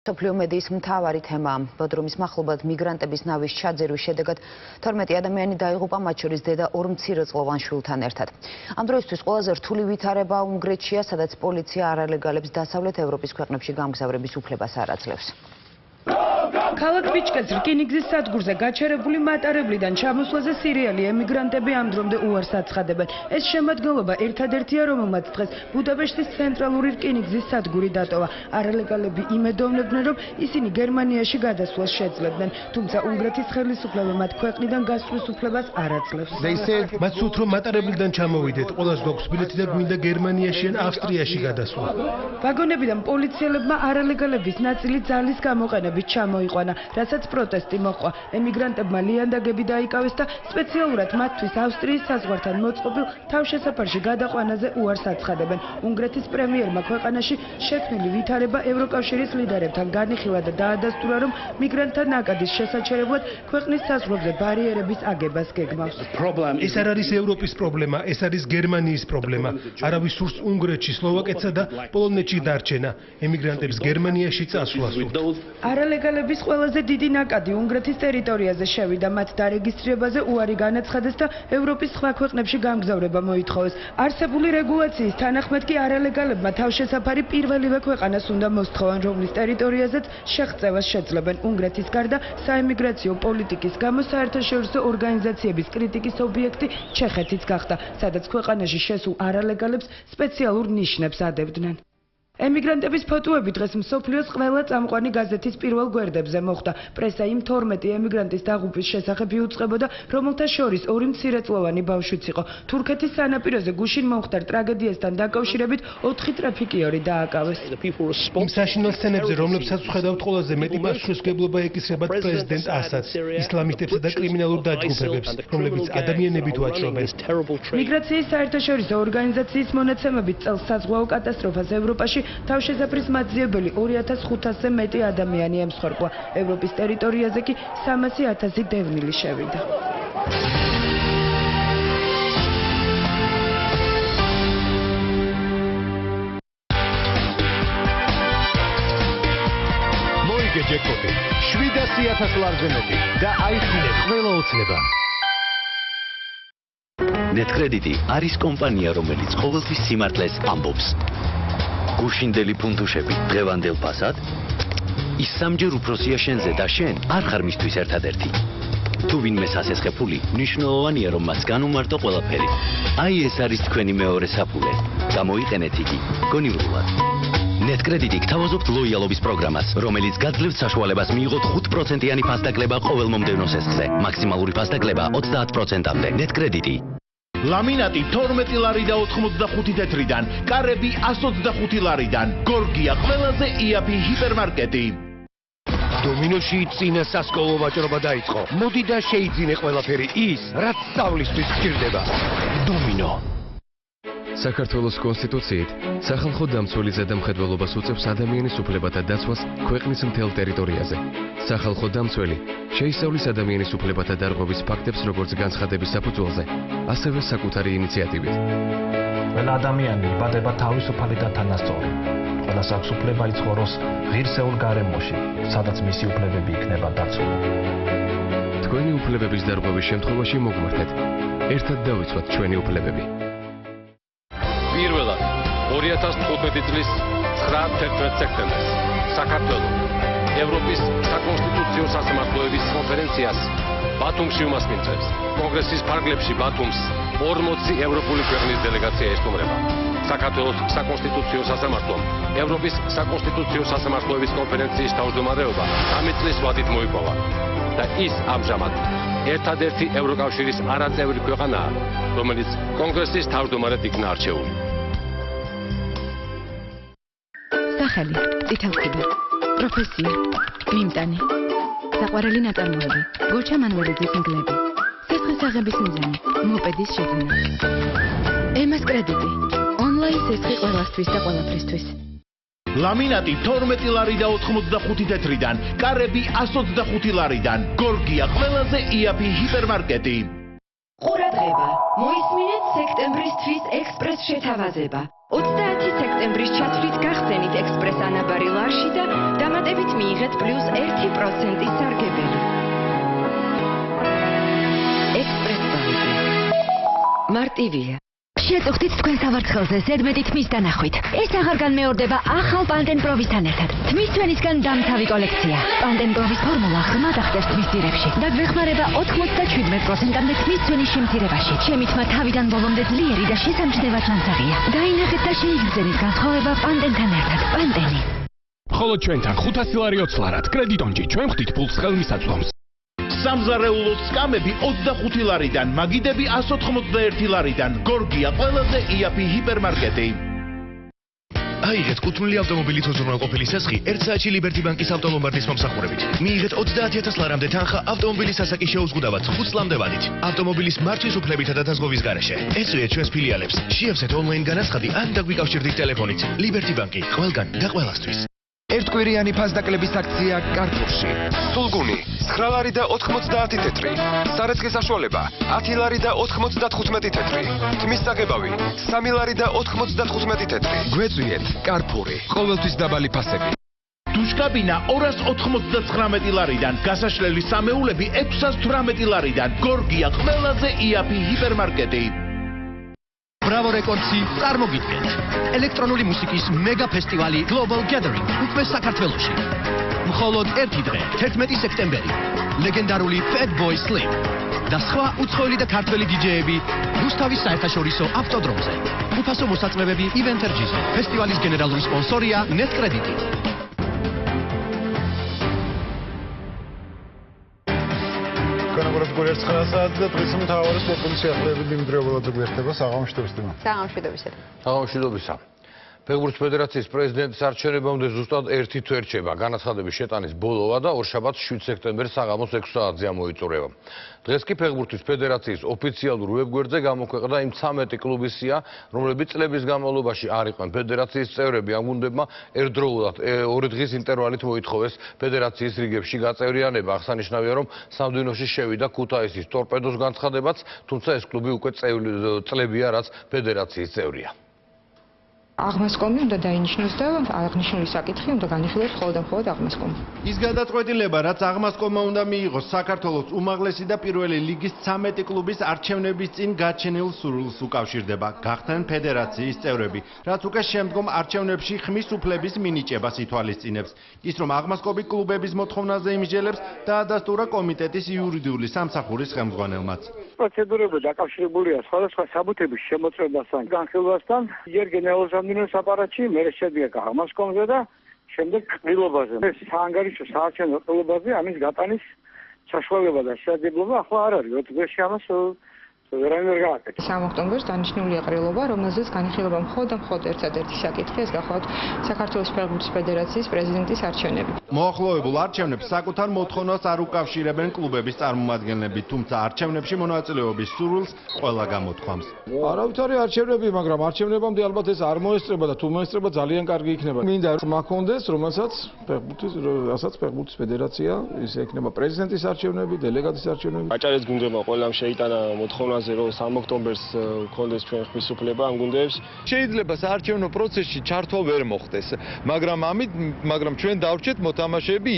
სოფლიო მედიის მთავარი თემაა. ბოდრომის მახლობლად მიგრანტების ნავის ჩაძირვის შედეგად 12 ადამიანი დაიღუპა, მათ შორის დედა 2 მცირეწლოვან შვილთან ერთად. ამ დროისთვის ყველაზე რთული ვითარება უნგრეთშია, სადაც პოლიცია არალეგალებს დასავლეთ ევროპის ქვეყნებში გამგზავრების უფლებას არ აძლევს. ქალაქ ბიჩკეს რკინიგზის სადგურზე გაჩერებული მატარებლიდან ჩამოსვლაზე სირიელი ემიგრანტები ამ დრომდე უარს აცხადებენ. ეს შემადგენლობა ერთადერთია, რომელმაც დღეს ბუდაპეშტის ცენტრალური რკინიგზის სადგური დატოვა. არალეგალები იმედოვნებდნენ, რომ ისინი გერმანიაში გადასვლას შეძლებდნენ, თუმცა უნგრეთის ხელისუფლება მათ ქვეყნიდან გასვლის უფლებას არ აძლევს. მათ სურთ, რომ მატარებლიდან ჩამოვიდეთ, ყველას გვაქვს ბილეთი და გვინდა გერმანიაში ან ავსტრიაში გადასვლა. ვაგონებიდან პოლიციელებმა არალეგალების ნაწილი ძალის გამოყენებით ჩამოიყვანა, რასაც პროტესტი მოჰყვა. ემიგრანტებმა ლიანდაგები დაიკავეს და სპეციალურად მათთვის ავსტრიის საზღვართან მოწყობილ თავშესაფარში გადაყვანაზე უარს აცხადებენ. უნგრეთის პრემიერმა ქვეყანაში შექმნილი ვითარება ევროკავშირის ლიდერებთან განიხილა და დაადასტურა, რომ მიგრანტთა ნაკადის შესაჩერებლად ქვეყნის საზღვრებზე ბარიერების აგებას გეგმავს. ეს არ არის ევროპის პრობლემა, ეს არის გერმანიის პრობლემა. არავის სურს უნგრეთში, სლოვაკეთსა და პოლონეთში დარჩენა. ემიგრანტებს გერმანიაში წასვლა სურთ. არალეგალების ყველაზე დიდი ნაკადი უნგრეთის ტერიტორიაზე შევიდა, მათ დარეგისტრირებაზე უარი განაცხადეს და ევროპის სხვა ქვეყნებში გამგზავრება მოითხოვეს. არსებული რეგულაციის თანახმად კი არალეგალებმა თავშესაფარი პირველივე ქვეყანას უნდა მოსთხოვან, რომლის ტერიტორიაზეც შეღწევას შეძლებენ. უნგრეთის გარდა საემიგრაციო პოლიტიკის გამო საერთაშორისო ორგანიზაციების კრიტიკის ობიექტი ჩეხეთიც გახდა, სადაც ქვეყანაში შესულ არალეგალებს სპეციალურ ნიშნებს ადებდნენ. ემიგრანტების ფოტოები დღეს მსოფლიოს ყველა წამყვანი გაზეთის პირველ გვერდებზე მოხვდა. პრესა იმ 12 ემიგრანტის დაღუპვის შესახებ იუწყებოდა, რომელთა შორის 2 მცირეწლოვანი ბავშვიც იყო. თურქეთის სანაპიროზე გუშინ მომხდარ ტრაგედიასთან დაკავშირებით 4 ტრაფიკიორი დააკავეს. იმ საშინელ სცენებზე, რომლებსაც ვხედავთ, ყველაზე მეტი პასუხისმგებლობა ეკისრებათ პრეზიდენტ ასადს, ისლამისტებსა და კრიმინალურ დაჯგუფებებს, რომლებიც ადამიანებით ვაჭრობენ. მიგრაციის საერთაშორისო ორგანიზაციის მონაცემებით წელს საზღვაო კატასტროფას ევროპაში თავშესაფრის მაძიებელი 2500-ზე მეტი ადამიანი ემსხვერპლა. ევროპის ტერიტორიაზე კი 300,000 დევნილი შევიდა. მოიგე ჯეკპოტი 700,000 ლარზე მეტი და აიხილე ყველა ოცნება. ნეტკრედიტი არის კომპანია, რომელიც ყოველთვის სიმართლეს ამბობს. გუშინდელი ფუნდუშები დღევანდელ ფასად ის სამჯერ უფროსია შენზე და შენ არ ხარ მისთვის ერთადერთი. თუ ვინმეს ასესხე ფული, მნიშვნელოვანია, რომ მას განუმარტო ყველაფერი. აი ეს არის თქვენი მეორე საფულე. გამოიყენეთ იგი გონივრულად. ნეტკრედიტი გთავაზობთ ლოიალობის პროგრამას, რომელიც გაძლევთ საშუალებას მიიღოთ 5%-იანი ფასდაკლება ყოველ მომდევნო სესხზე. მაქსიმალური ფასდაკლება 30%-მდე. ნეტკრედიტი. ლამინატი 12 ლარი და 85 თეთრიდან, კარები 125 ლარიდან. გორგია ყველაზე იაფი ჰიპერმარკეტი. დომინოში წინა სასკოლო ვაჭრობა დაიწყო. მოდი და შეიძინე ყველაფერი ის, რაც სწავლისთვის გჭირდება. დომინო. საქართველოს კონსტიტუციით სახალხო დამცველი ზედამხედველობას უწევს ადამიანის უფლებათა დაცვას ქვეყნის მთელ ტერიტორიაზე. სახალხო დამცველი შეისწავლის ადამიანის უფლებათა დარღვევის ფაქტებს როგორც განცხადების საფუძველზე, ასევე საკუთარი ინიციატივით. ყველა ადამიანი იბადება თავისუფალი და თანასწორი. ყველას აქვს უფლება იცხოვროს ღირსეულ გარემოში, სადაც მისი უფლებები იქნება დაცული. თქვენი უფლებების დარღვევის შემთხვევაში მოგვართეთ. ერთად დავიცვათ ჩვენი უფლებები. პირველად 2015 წლის 9-11 სექტემბერს საქართველოს ევროპის საკონსტიტუციო სასამართლოების კონფერენციას ბათუმში უმასპინძლებს. კონგრესის ფარგლებში ბათუმს 40 ევროპული ქვეყნის დელეგაცია ესტუმრება. საქართველოს საკონსტიტუციო სასამართლომ ევროპის საკონსტიტუციო სასამართლოების კონფერენციის თავმჯდომარეობა 10 წლის ვადით მოიპოვა და ის ამჟამად ერთადერთი ევროკავშირის არაწევრი ქვეყანაა, რომელიც კონგრესის თავმჯდომარედ იქნა არჩეული. სახელი წითელქუდი, პროფესია მიმტანი, საყვარელი ნაწარმოები, გოჩა მანველიძის მგლები, სესხის მიზანი, მოპედის შეძენა. ემას კრედიტი, ონლაინ სესხი ყველასთვის და ყველაფრისთვის. ლამინატი 12 ლარი და 85 თეთრიდან, კარები 125 ლარიდან. გორგია ყველაზე იაფი ჰიპერმარკეტი. ყურადღება, მოისმინეთ სექტემბრის თვის ექსპრეს შეთავაზება. 30 სექტემბრის ჩათვლით გახსენით ექსპრეს ანაბარი ლარში და დამატებით მიიღეთ +1% სარგებელი. ექსპრეს ბანკი. მარტივია. შეწუხდით თქვენ სავარცხელზე ზედმეტი თმის დანახვით. ეს აღარ განმეორდება ახალ პანდენ პროვისთან ერთად. თმის ჩვენისგან დამთავი კოლექცია. პანდენ პროვის ფორმულა ღრმად ახდენს თმის ძირებში და გვეხმარება 97%-მდე თმის ჩვენის შემცირებაში. ჩემი თმა თავიდან ბოლომდე ძლიერი და შესამჩნევად ლანცაღია. დაინახეთ და შეიგრძენით განსხვავება პანდენთან ერთად. პანდენი. ხოლო ჩვენთან 500 ლარი ოცლარად კრედიტონჯი ჩვენ ხდით ფულს ხელმისაწვდომს. სამზარეულო სკამები 25 ლარიდან, მაგიდები 191 ლარიდან. გორგია ყველაზე იაფი ჰიპერმარკეტი. აიღეთ კუთვნილი ავტომობილით უზრუნველყოფილი სასხი 1 საათში ლიბერტი ბანკის ავტოლომბარდის მომსახურებით. მიიღეთ 30000 ლარამდე თანხა ავტომობილის სასაკის შეუზღუდავად 5 წლამდე ვადით. ავტომობილის მართვის უფლებითა და დაზღვევის გარეშე. ეწვიეთ ჩვენს ფილიალებს. შეავსეთ ონლაინ განაცხადი ან დაგვიკავშირდით ტელეფონით. ლიბერტი ბანკი, ყველგან და ყველასთვის. ერთკვირიანი ფასდაკლების აქცია კარპურში. სულგუნი 9 ლარი და 90 თეთრი. სარეცხის საშუალება 10 ლარი და 95 თეთრი. თმის საღებავი 3 ლარი და 95 თეთრი. გვეწვიეთ კარპური. ყოველთვის დაბალი ფასები. დუშკაბინა 299 ლარიდან, გასაშლელი სამეულები 618 ლარიდან. გორგია ყველაზე იაფი ჰიპერმარკეტი. Bravo Records-ი წარმოგიდგენთ ელექტრონული მუსიკის მეგა ფესტივალი Global Gathering უკვე საქართველოში. მხოლოდ ერთი დღე, 11 სექტემბერი, ლეგენდარული Fatboy Slim და სხვა უცხოელი და ქართველი დიჯეები რუსთავის საერთაშორისო ავტოდრომზე. უფასო მოსაწვევები Event Energy-ზე. ფესტივალის გენერალური სპონსორია Netcredit. განაგვარეთ გულერს 9 საათი და დღის მთავარი სპორტული სიახლეები დიმიტრი ობოლაძე გვერდება. საღამოშიდობის თემა. საღამოშიდობისა. საღამოშიდობისა. ფეხბურთის ფედერაციის პრეზიდენტის არჩევნებამდე ზუსტად ერთი თვე რჩება. განაცხადების შეტანის ბოლოა და ორშაბათს 7 სექტემბერს საღამოს 6 საათზე ამოიწურება. დღეს კი ფეხბურთის ფედერაციის ოფიციალურ ვებგვერდზე გამოქვეყნდა იმ 13 კლუბის სია, რომლებიც წლების განმავლობაში არ იყვნენ ფედერაციის წევრები. ამ გუნდებმა ერთდროულად 2 დღის ინტერვალით მოითხოვეს ფედერაციის რიგებში გაწევრიანება. აღსანიშნავია, რომ სამდვინოში შევიდა ქუთაისის ტორპედოს განცხადებაც, თუმცა ეს კლუბი უკვე წლებია, რაც ფედერაციის წევრია. აღმასკომი უნდა დაინიშნოს და აღნიშნული საკითხი უნდა განიხილოს მხოლოდ აღმასკომი. ის გადაწყვეტილება, რაც აღმასკომმა უნდა მიიღოს საქართველოს უმაღლესი და პირველი ლიგის 13 კლუბის არჩევნების წინ გაჩენილ სურვილს უკავშირდება. გახდნენ ფედერაციის წევრები, რაც უკვე შემდგომ არჩევნებში ხმის უფლების მინიჭებას ითვალისწინებს. ის რომ აღმასკომი კლუბების მოთხოვნაზე იმსჯელებს და ადასტურა კომიტეტის იურიდიული სამსახურის ხელმძღვანელმაც. პროცედურები დაკავშირებულია სხვადასხვა საბუთების შემოწმებასთან, განხილვასთან, იერ გენერალურ სამინისტროს აპარატში, მერე შედგება აღმასკომზე და შემდეგ ყრილობაზე. ეს საანგარიშო საარჩევნო ყრილობაზე ამის გატანის საშუალება და შესაძლებლობა ახლა არ არის. 20 დღეში ამას ვერავინ ვერ გააკეთებს. 3 ოქტომბერს დანიშნულია ყრილობა, რომელზეც განიხილება მხოლოდ ერთადერთი საკითხი, ეს გახლავთ საქართველოს ფეხბურთის ფედერაციის პრეზიდენტის არჩევნები. მოახლოებულ არჩევნებს საკუთარ მოთხოვნას არ უკავშირებენ კლუბების წარმომადგენლები, თუმცა არჩევნებში მონაწილეობის სურვილს ყველა გამოთქვამს. არავითარი არჩევნები, მაგრამ არჩევნებამდე ალბათ ეს არ მოესწრება და თუ მოესწრება ძალიან კარგი იქნება. მინდა ხმა კონდეს, რომელსაც ფეხბურთის ფედერაცია, ის ექნება პრეზიდენტის არჩევნები, დელეგატის არჩევნები. აჭარეს გუნდებმა ყველამ შეიტანა მოთხოვნაზე, რომ 3 ოქტომბერს გქონდეს ჩვენ ხმის უფლება ამ გუნდებს. შეიძლება საარჩევნო პროცესში ჩართვა ვერ მოხდეს, მაგრამ ჩვენ დავრჩეთ მოთამაშეები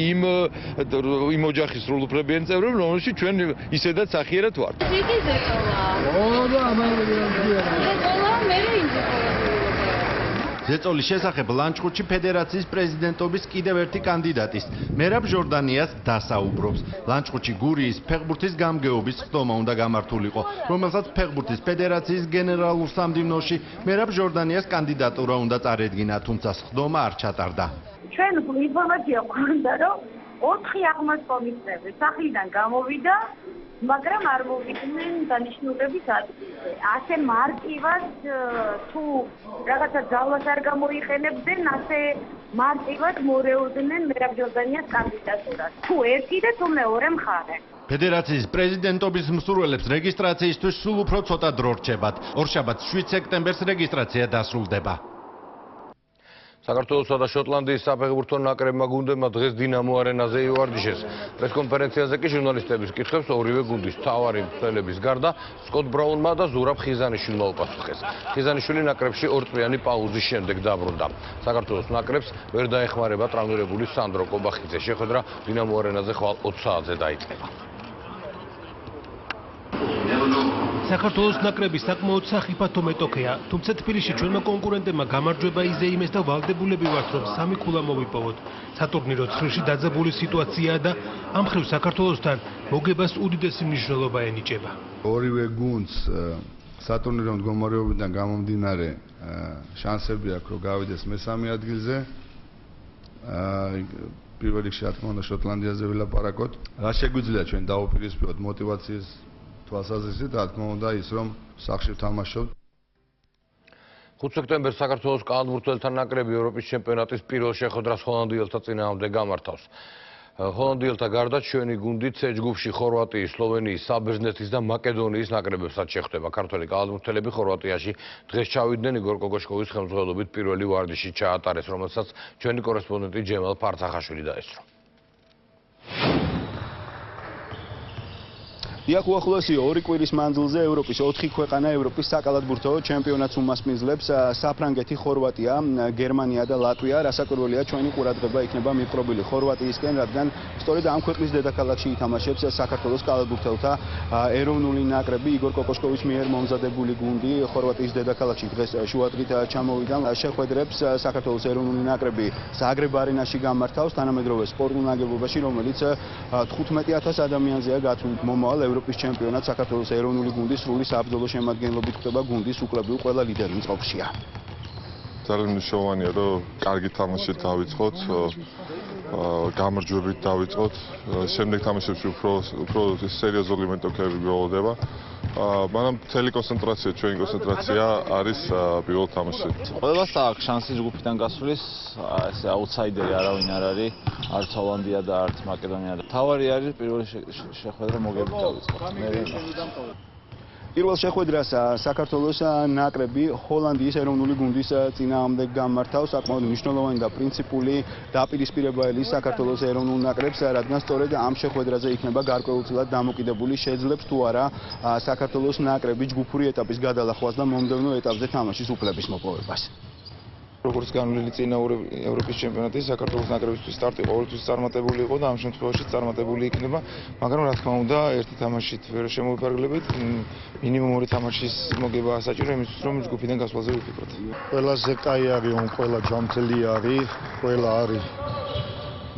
იმ ოჯახის სრულუფლებიან წევრები, რომელშიც ჩვენ ისედაც სახიერად ვართ. ზეწოლის შესახებ ლანჩხუთში ფედერაციის პრეზიდენტობის კიდევ ერთი კანდიდატის, მერაბ ჟორდანიას დასაუბრობს. ლანჩხუთში გურიის ფეხბურთის გამგეობის ხდომა უნდა გამართულიყო, რომელსაც ფეხბურთის ფედერაციის გენერალურ სამდივნოში მერაბ ჟორდანიას კანდიდატურა უნდა წარედგინა, თუმცა ხდომა არ ჩატარდა. ჩვენ ინფორმაცია გვქონდა, რომ 4 აღმასკომის წევრი სახლიდან გამოვიდა, მაგრამ არ მოვიდნენ დანიშნულების ადგილზე. ასე მარტივად თუ რაღაცა ძალას არ გამოიყენებდნენ, ასე მარტივად მორეოდნენ მერაბ ჟორდანიას კანდიდატურას. თუ ერთი და თუ მეორე მხარე. ფედერაციის პრეზიდენტობის მსურველებს რეგისტრაციისთვის სულ უფრო ცოტა დრო რჩებათ. ორშაბათს 7 სექტემბერს რეგისტრაცია დასრულდება. საქართველოსა და შოტლანდიის საფეხბურთო ნაკრებმა გუნდებმა დღეს დინამო არენაზე ივარჯიშეს. პრესკონფერენციაზე კი ჟურნალისტების კითხვებს ორივე გუნდის მთავარი მცველების გარდა სკოტ ბრაუნმა და ზურაბ ხიზანიშვილმა უპასუხეს. ხიზანიშვილი ნაკრებში ორწლიანი პაუზის შემდეგ დაბრუნდა. საქართველოს ნაკრებს ვერ დაეხმარება ტრავმირებული სანდრო კობახიძე. შეხვედრა დინამო არენაზე ხვალ 20 საათზე დაიწყება. საქართველოს ნაკრები საკმაოდ სახიფათო მეტოქეა, თუმცა თბილისში ჩვენმა კონკურენტებმა გამარჯვება იზეიმეს და ვალდებულები ვართ, რომ 3 ქულა მოვიპოვოთ. სატურნირო ცხრილში დაძაბული სიტუაციაა და ამ მხრივ საქართველოსთან მოგებას უდიდესი მნიშვნელობა ენიჭება. ორივე გუნდს სატურნირო მდგომარეობიდან გამომდინარე შანსები აქვს, რომ გავიდეს მესამე ადგილზე. პირველ რიგში რა თქმა უნდა შოტლანდიაზე ვილაპარაკოთ. რა შეგვიძლია ჩვენ დავუპირისპიროთ мотиваციის თვალსაზრისით, რა თქმა უნდა ის რომ სახში ვთამაშობთ. 5 სექტემბერს საქართველოს კალათბურთელთა ნაკრები ევროპის ჩემპიონატის პირველ შეხვედრას ჰოლანდიელთა წინააღმდეგ გამართავს. ჰოლანდიელთა გარდა ჩვენი გუნდი C ჯგუფში ხორვატიის, სლოვენიის, საბერძნეთის და მაკედონიის ნაკრებებსაც შეხვდება. ქართველი კალათბურთელები ხორვატიაში დღეს ჩავიდნენ იგორ კოკოშკოვის ხელმძღვანელობით პირველი ვარჯიში ჩაატარეს, რომელსაც ჩვენი კორესპონდენტი ჯემალ ფარცახაშვილი დაესწრო. დიახ, უახლოესი 2 კვირის მანძილზე ევროპის 4 ქვეყანა ევროპის საკალათბურთო ჩემპიონატს უმასპინძლებს საფრანგეთი, ხორვატია, გერმანია და ლატვია. რასაკვირველია, ჩვენი ყურადღება იქნება მიპყრობილი ხორვატიისკენ, რადგან სწორედ ამ ქვეყნის დედაქალაქში ითამაშებს საქართველოს კალათბურთელთა ეროვნული ნაკრები. იგორ კოკოშკოვის მიერ მომზადებული გუნდი ხორვატიის დედაქალაქში დღეს შუადღით ჩამოვიდა. შეხვედრებს საქართველოს ეროვნული ნაკრები ზაგრებ არენაში გამართავს თანამედროვე სპორტულ ნაგებობაში, რომელიც 15000 ადამიანზეა გათვლილი. მომავალ ევროპის ჩემპიონატ საქართველოს ეროვნული გუნდის სრული საბრძოლო შემადგენლობით ხდება გუნდის უკლებრივ ყველა ლიდერი წყობშია. ძალიან მნიშვნელოვანია, რომ კარგი თამაშით დავიწყოთ, გამარჯვებით დავიწყოთ, შემდეგ თამაშებში უფრო სერიოზული მეტოქეები გველოდება. მაგრამ მთელი კონცენტრაცია, ჩვენი კონცენტრაცია არის პირველ თამაშში. ყველას აქვს შანსი ჯგუფიდან გასვლის, ესე აუთსაიდერი არავინ არ არის, არც ჰოლანდია და არც მაკედონია. თავარი არის პირველი შეხვედრა მოგებით დავიწყოთ. პირველ შეხვედრას საქართველოს ნაკრები ჰოლანდიის ეროვნული გუნდის წინააღმდეგ გამართავს. საკმაოდ მნიშვნელოვანი და პრინციპული დაპირისპირება ელის საქართველოს ეროვნულ ნაკრებს, რადგან სწორედ ამ შეხვედრაზე იქნება გარკვეულწილად დამოკიდებული, შეძლებს თუ არა საქართველოს ნაკრები ჯგუფური ეტაპის გადალახვას და მომდევნო ეტაპზე თამაშის უფლების მოპოვებას. როგორც განვლილი წინა ევროპის ჩემპიონატის საქართველოს ნაკრებისთვის სტარტი ყოველთვის წარმატებული იყო და ამ შემთხვევაში წარმატებული იქნება, მაგრამ რა თქმა უნდა, ერთი თამაშით ვერ შემოვიფარგლებით, მინიმუმ 2 თამაშის მოგება საჭირო იმისთვის, რომ ჯგუფიდან გასვლაზე ვიფიქროთ. ყველაზე კაი არის, რომ ყველა ჯანმრთელი არის, ყველა არის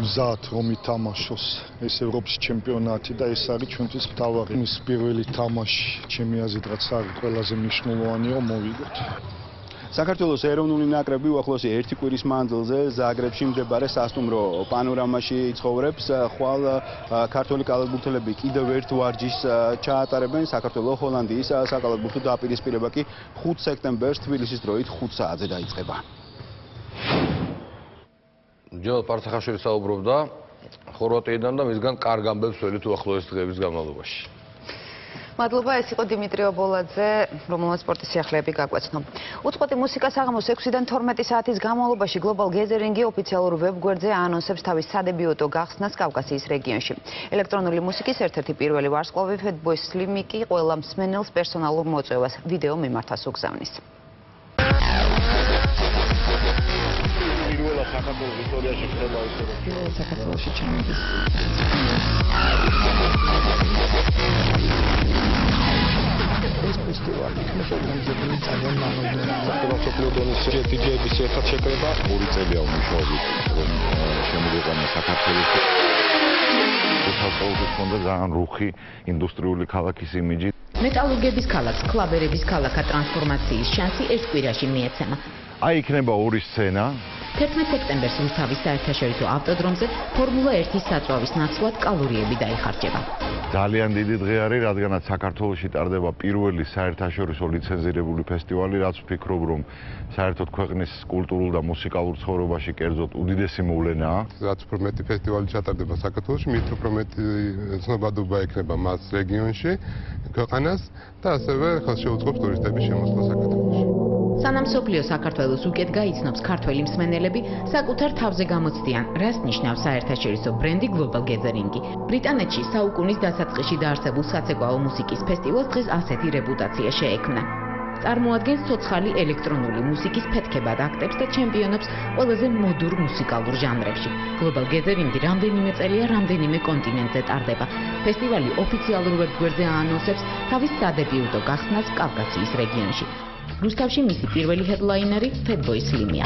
მზად რომ ითამაშოს ეს ევროპის ჩემპიონატი და ეს არის ჩვენთვის მთავარი. ის პირველი თამაში ჩემი აზრით რაც არის ყველაზე მნიშვნელოვანი რომ მოვიგოთ. საქართველოს ეროვნული ნაკრები უახლოესი 1 კვირის მანძილზე ზაგრებში მდებარე სასტუმრო პანორამაში ცხოვრებს. ხვალ ქართველი კალათბურთელები კიდევ ერთ ვარჯიშს ჩაატარებენ. საქართველოს ჰოლანდიის საკალათბურთო დაპირისპირება კი 5 სექტემბერს თბილისის დროით 5 საათზე დაიწყება. ჯემალ ფარცახაშვილი საუბრობდა ხორვატიიდან და მისგან კარგ ამბებს ველით უახლოეს დღეების განმავლობაში. მადლობა, ეს იყო დიმიტრი ობოლაძე, რომელმაც სპორტის სიახლეები გაგვეცნო. უწყოთი მუსიკა საღამოს 6-დან 12 საათის განმავლობაში Global Gathering-ი ოფიციალურ ვებგვერდზე აანონსებს თავის სადებიუტო გახსნას კავკასიის რეგიონში. ელექტრონული მუსიკის ერთ-ერთი პირველი ვარსკვლავი Fatboy Slim კი ყველა მსმენელს პერსონალურ მოწვევას ვიდეო მიმართას უგზავნის. პირველად საქართველოს ისტორიაში ხდება ისე რომ პირველად საქართველოში ჩამოდის. ეს ფესტივალი იქნება გამზადებული ძალიან მაღალმთიანი. საქართველოს დონის DJ-ების ერთად შეკრება 2 წელია უმუშაობით, რომ შემოვიყვანა საქართველოს. საქართველოს ფონდა ძალიან რუხი ინდუსტრიული ქალაქის იმიჯი. მეტალურგების ქალაქს კლაბერების ქალაქად ტრანსფორმაციის შანსი ერთ კვირაში მიეცემა. აი იქნება 2 სცენა. 11 სექტემბერს რუსთავის საერთაშორისო ავტოდრომზე ფორმულა 1-ის საწვავის ნაცვლად კალორიები დაიხარჯება. ძალიან დიდი დღე არის, რადგანაც საქართველოში ტარდება პირველი საერთაშორისო ლიცენზირებული ფესტივალი, რაც ვფიქრობ, რომ საერთოდ ქვეყნის კულტურულ და მუსიკალურ ცხოვრებაში კერძოდ უდიდესი მოვლენაა. რაც უფრო მეტი ფესტივალი ჩატარდება საქართველოში, მით უფრო მეტი ცნობადობა ექნება მას რეგიონში, ქვეყანას და ასევე ხელს შეუწყობს ტურისტების შემოსვლას საქართველოში. სანამ მსოფლიო საქართველოს უკეთ გაიცნობს ქართველი მსმენელები, საკუთარ თავზე გამოცდიან, რას ნიშნავს საერთაშორისო ბრენდი Global Gathering. ბრიტანეთში საუკუნის დასაწყისში დაარსებულ საცეკვაო მუსიკის ფესტივალს დღეს ასეთი რეპუტაცია შეექმნა. წარმოადგენს ცოცხალი ელექტრონული მუსიკის ფეთქებად აქტებს და ჩემპიონობს ყველაზე მოდურ მუსიკალურ ჟანრებში. Global Gathering რამდენიმე წელია რამდენიმე კონტინენტზე ტარდება. ფესტივალი ოფიციალურ ვებგვერდზე აანონსებს თავის სადებიუტო გახსნას კავკასიის რეგიონში. რუსთავში მისი პირველი ჰედლაინერი Fatboy Slim-ია.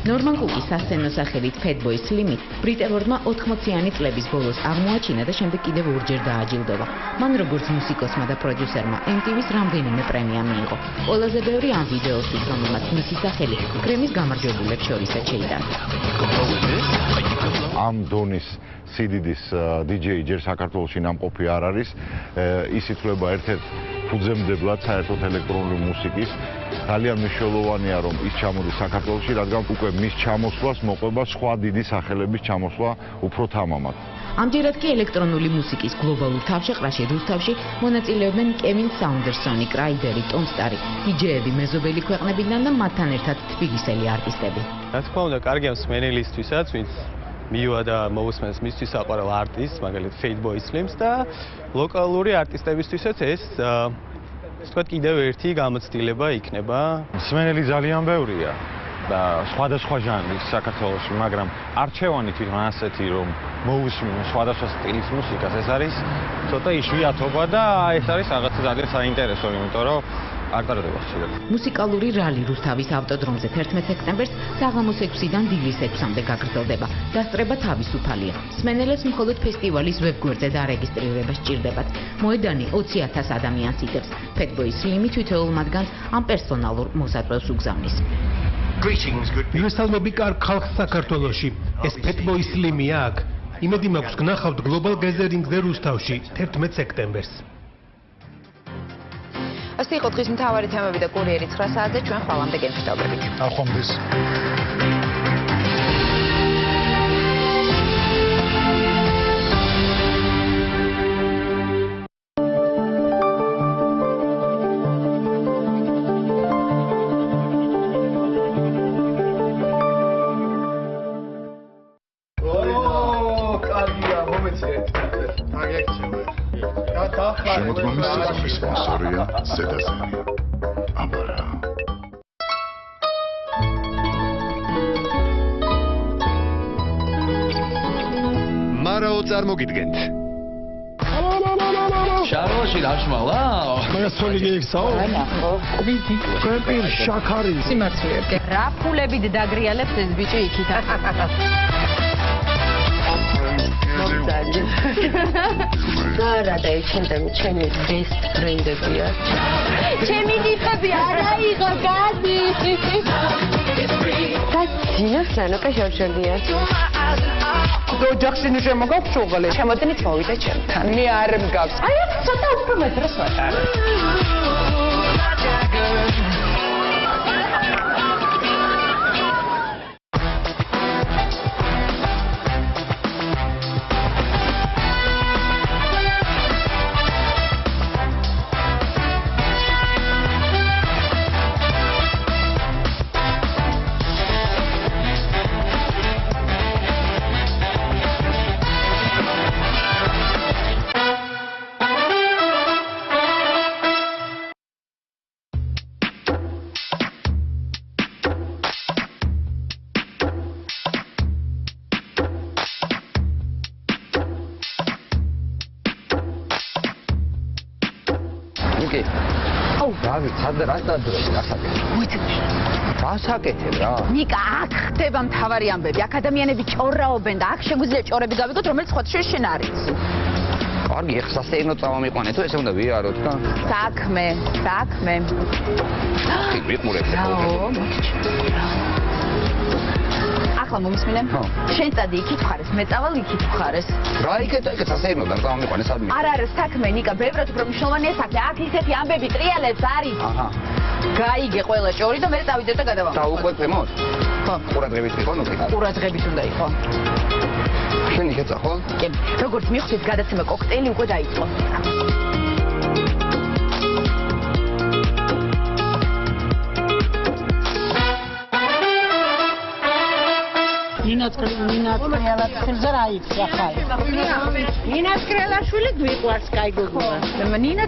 ნორმან კუკის სასცენო სახელით Fatboy Slim-ი ბრიტელორმა 80-იანი წლების ბოლოს აღმოაჩინა და შემდეგ კიდევ ორჯერ დააჯილდოვა. მან როგორც მუსიკოსმა და პროდიუსერმა MTV-ს რამდენიმე პრემია მიიღო. ყველაზე ბევრი ამ ვიდეოსთვის, რომელმაც მისი სახელი გრემის გამარჯვებულებს შორისაც შეიტანა. ამ დონის CDD-ის DJ ჯერ საქართველოში ნამყოფი არ არის. ის ითვლება ერთ-ერთ ფუძემდებლად საერთოდ ელექტრონული მუსიკის. ძალიან მნიშვნელოვანია რომ ის ჩამოდის საქართველოში, რადგან უკვე მის ჩამოსვლას მოყვება სხვა დიდი სახელების ჩამოსვლა უფრო თამამად. ამჯერად კი ელექტრონული მუსიკის გლობალურ თავშეყრაში რუსთავში მონაწილეობენ კევინ საუნდერსონი, კრაიდერი, ტომ სტარი, DJ-ები მეზობელი ქვეყნებიდან და მათთან ერთად თბილისელი არტისტები. რა თქმა უნდა, კარგია მსმენელისთვისაც, ვინც მივა და მოусმენს მისთვის საყვარელ არტისტს, მაგალითად Fatboy Slim-ს და ლოკალური არტისტებისთვისაც ეს ვთქვათ კიდევ ერთი გამოცდილება იქნება. მსმენელი ძალიან ბევრია და სხვადასხვა ჟანრის საქართველოში, მაგრამ არჩევანი თვითონ ასეთი რომ მოусმინო სხვადასხვა სტილის მუსიკას, ეს არის ცოტა იშვიათობა და ეს არის რაღაცა ძალიან საინტერესო, იმიტომ რომ არ ტარდება ხშირად. მუსიკალური რალი რუსთავის ავტოდრომზე 11 სექტემბერს საღამოს 6-დან დილის 6-მდე გაგრძელდება. დასწრება თავისუფალია. მსმენელებს მხოლოდ ფესტივალის ვებგვერდზე დარეგისტრირება სჭირდებათ. მოედანი 20,000 ადამიანს იტევს. Fatboy Slim-ი თითოეულ მათგანს ამ პერსონალურ მოსაწვევს უგზავნის. მოგესალმები კარგ ხალხს საქართველოში. ეს Fatboy Slim-ია აქ. იმედი მაქვს გნახავთ Global Gathering-ზე რუსთავში 11 სექტემბერს. Asta იყო დღის მთავარი თემები და კურიერი 9 საათზე ჩვენ ხვალამდე გემშვიდობებით. ახონდეს. შემოდგომის სიძვლის სპონსორია ზედაზენი. აბარა. მარაო წარმოგიდგენთ. შაროში რაშმალა? მაგასწორი გიქცაო? ანახო. ყვიტი, კრემპირ, შაქარი. სიმართლე. რა ფულებით დაგრიალებს ეს ბიჭი იქით? არა და ეჩენდები ჩემი best friend-ებია. ჩემი ტიპები არა იყო გადი. გაძინა სანაკა შორშელია. ოჯახში შემოგაქვს უღალე. შემოდენით მოვიდა ჩემთან. მე არ მგავს. აი ცოტა უფრო მეტროს ვატარე. ნიკა, აქ ხდება მთავარი ამბები. აქ ადამიანები ჭორაობენ და აქ შეგვიძლია ჭორები გავიგოთ, რომელიც ხოთში შენ არ იცი. კარგი, ეხლა სასეირნო წავამიყვანე, თუ ესე უნდა ვიაროთ და საქმე. კი, ვიყურებ. ახლა მომისმინე? შენ წადი იქით ხარეს, მე წავალ იქით ხარეს. რა იქეთ სასეირნოდან წავამიყვანე სადმე? არა, საქმე, ნიკა, ბევრად უფრო მნიშვნელოვანია საქმე. აქ ისეთი ამბები ტრიალებს არის. აჰა. გაიგე ყველა ჭორი და მე დავიდე და გადავა. და უკვე თემოთ? ხო. ყურადღებით იყო ნუ? ყურადღებით უნდა იყო. შენ იქეცა ხო? კი, როგორც მიხდით გადაცემა კოქტეილი უკვე დაიწყო. ნინაც კრელაშვილი გვიყვარს, კაი გოგოა. ნინაც